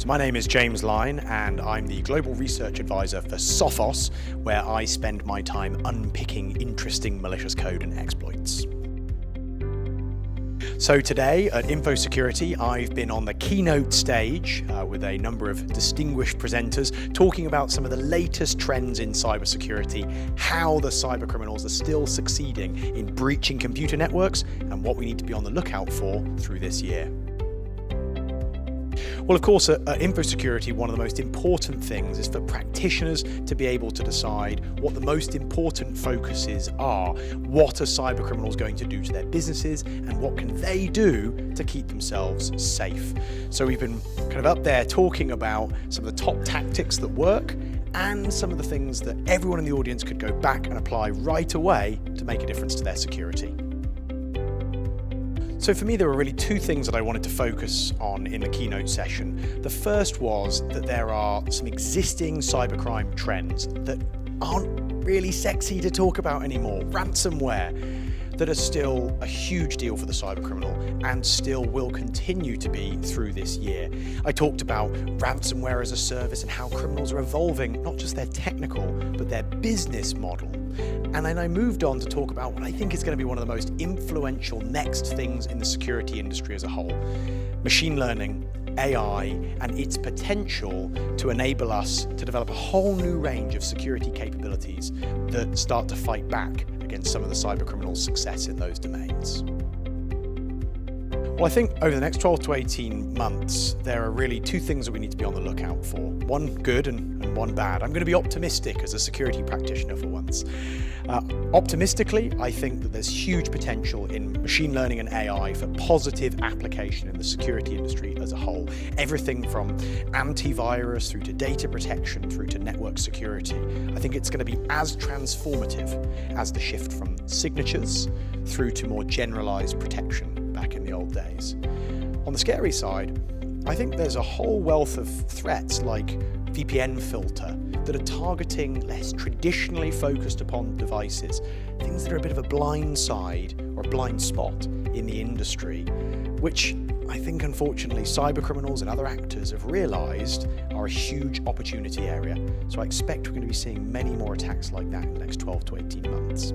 So my name is James Lyne, and I'm the Global Research Advisor for Sophos, where I spend my time unpicking interesting malicious code and exploits. So today at InfoSecurity, I've been on the Keynote stage with a number of distinguished presenters talking about some of the latest trends in cybersecurity, how the cybercriminals are still succeeding in breaching computer networks, and what we need to be on the lookout for through this year. Well, of course, at InfoSecurity, one of the most important things is for practitioners to be able to decide what the most important focuses are. What are cybercriminals going to do to their businesses, and what can they do to keep themselves safe? So we've been kind of up there talking about some of the top tactics that work and some of the things that everyone in the audience could go back and apply right away to make a difference to their security. So for me, there were really two things that I wanted to focus on in the keynote session. The first was that there are some existing cybercrime trends that aren't really sexy to talk about anymore. Ransomware, that are still a huge deal for the cybercriminal and still will continue to be through this year. I talked about ransomware as a service and how criminals are evolving not just their technical, but their business model. And then I moved on to talk about what I think is going to be one of the most influential next things in the security industry as a whole. Machine learning, AI, and its potential to enable us to develop a whole new range of security capabilities that start to fight back against some of the cybercriminals' success in those domains. Well, I think over the next 12 to 18 months, there are really two things that we need to be on the lookout for. One good and one bad. I'm going to be optimistic as a security practitioner for once. Optimistically, I think that there's huge potential in machine learning and AI for positive application in the security industry as a whole. Everything from antivirus through to data protection through to network security. I think it's going to be as transformative as the shift from signatures through to more generalized protection back in the old days. On the scary side, I think there's a whole wealth of threats like VPN filter that are targeting less traditionally focused upon devices, things that are a bit of a blind side or a blind spot in the industry, which I think unfortunately cybercriminals and other actors have realized are a huge opportunity area. So I expect we're going to be seeing many more attacks like that in the next 12 to 18 months.